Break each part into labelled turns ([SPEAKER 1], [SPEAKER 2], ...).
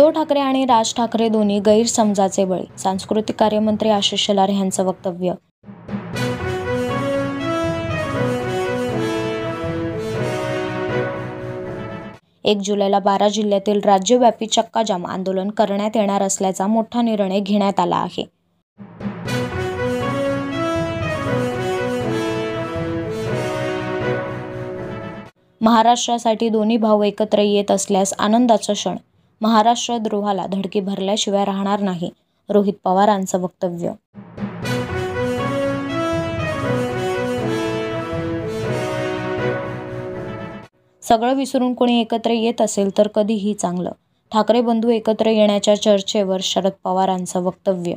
[SPEAKER 1] उद्धव ठाकरे आणि राज ठाकरे दोन्ही गैरसमजाचे बळी, सांस्कृतिक कार्यमंत्री आशिष शेलार यांचं वक्तव्य. एक जुलैला 12 जिल्ह्यातील राज्यव्यापी चक्काजाम आंदोलन करण्यात येणार असल्याचा मोठा निर्णय घेण्यात आला आहे. महाराष्ट्रासाठी दोन्ही भाऊ एकत्र येत असल्यास आनंदाचा क्षण. महाराष्ट्र द्रोहाला धडकी भरल्याशिवाय राहणार नाही, रोहित पवारांचं वक्तव्य. सगळं विसरून कोणी एकत्र येत असेल तर कधीही चांगलं. ठाकरे बंधू एकत्र येण्याच्या चर्चेवर शरद पवारांचं वक्तव्य.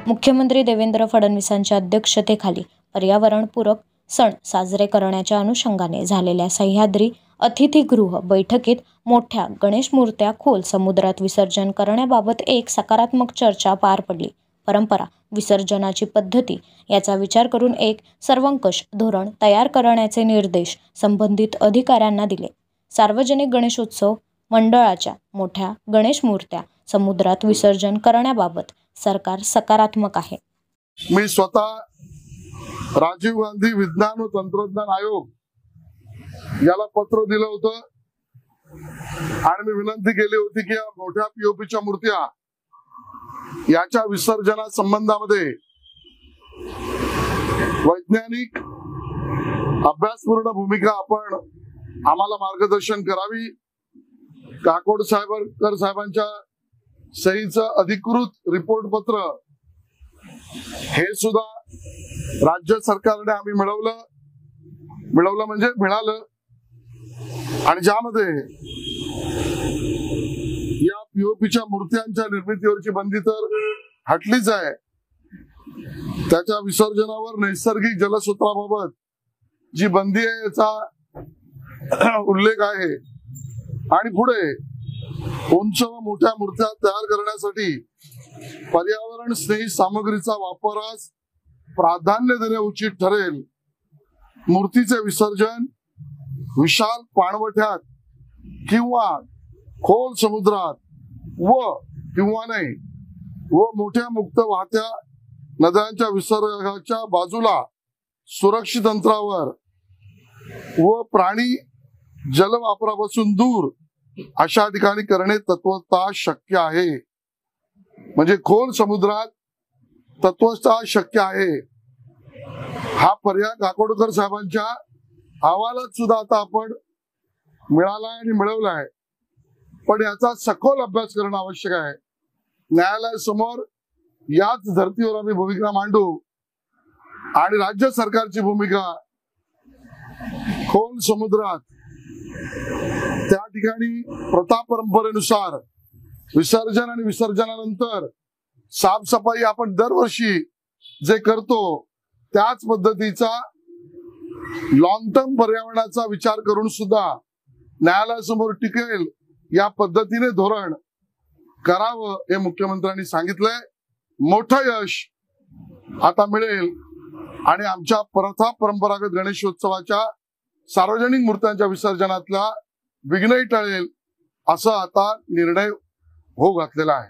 [SPEAKER 1] मुख्यमंत्री देवेंद्र फडणवीसांच्या अध्यक्षतेखाली पर्यावरणपूरक सण साजरे करण्याच्या अनुषंगाने झालेल्या सह्याद्री अतिथीगृह बैठकीत मोठ्या गणेश मूर्त्या खोल समुद्रात विसर्जन करण्याबाबत एक सकारात्मक चर्चा पार पडली. परंपरा, विसर्जनाची पद्धती याचा विचार करून एक सर्वंकष धोरण तयार करण्याचे निर्देश संबंधित अधिकाऱ्यांना दिले. सार्वजनिक गणेशोत्सव मंडळाच्या मोठ्या गणेश मूर्त्या समुद्रात विसर्जन करण्याबाबत सरकार सकारात्मक आहे.
[SPEAKER 2] मी स्वतः राजीव गांधी विज्ञान व तंत्रज्ञान आयोग याला पत्र दिलं होतं आणि मी विनंती केली होती की या मोठ्या पीओपीच्या मूर्त्या याच्या विसर्जना संबंधामध्ये वैज्ञानिक अभ्यासपूर्ण भूमिका आपण आम्हाला मार्गदर्शन करावी. काकोड साहेबांच्या सहीचं अधिकृत रिपोर्ट पत्र हे सुद्धा राज्य सरकारने आम्ही मिळवलं म्हणजे मिळालं आणि ज्यामध्ये या पीओपीच्या मूर्त्यांच्या निर्मितीवरची बंदी तर हटलीच आहे, त्याच्या विसर्जनावर नैसर्गिक जलस्रोताबाबत जी बंदी आहे याचा उल्लेख आहे आणि पुढे उंच व मोठ्या मूर्त्या तयार करण्यासाठी पर्यावरण स्नेही सामग्रीचा वापरास प्राधान्य देणे उचित ठरेल. मूर्तीचे विसर्जन विशाल पाणवठ्यात किंवा खोल समुद्रात किंवा नाही व मोठ्या मुक्त वाहत्या नद्यांच्या विसर्गाच्या बाजूला सुरक्षित अंतरावर व प्राणी जलवापरापासून दूर अशा ठिकाणी करणे तत्वतः शक्य आहे. म्हणजे खोल समुद्रात तत्वतः शक्य आहे. हा पर्याय काकोडकर साहेबांच्या अहवालात सुद्धा आता आपण मिळालाय आणि मिळवलाय, पण याचा सखोल अभ्यास करणं आवश्यक आहे. न्यायालयासमोर याच धर्तीवर आम्ही भूमिका मांडू आणि राज्य सरकारची भूमिका खोल समुद्रात त्या ठिकाणी प्रथा परंपरेनुसार विसर्जन आणि विसर्जनानंतर साफसफाई आपण दरवर्षी जे करतो त्याच पद्धतीचा लॉंग टर्म पर्यावरणाचा विचार करून सुद्धा न्यायालयासमोर टिकेल या पद्धतीने धोरण करावं हे मुख्यमंत्र्यांनी सांगितलंय. मोठं यश आता मिळेल आणि आमच्या प्रथा परंपरागत गणेशोत्सवाच्या सार्वजनिक मूर्त्यांच्या विसर्जनातला विघ्नही टळेल असा आता निर्णय होऊ घातलेला आहे.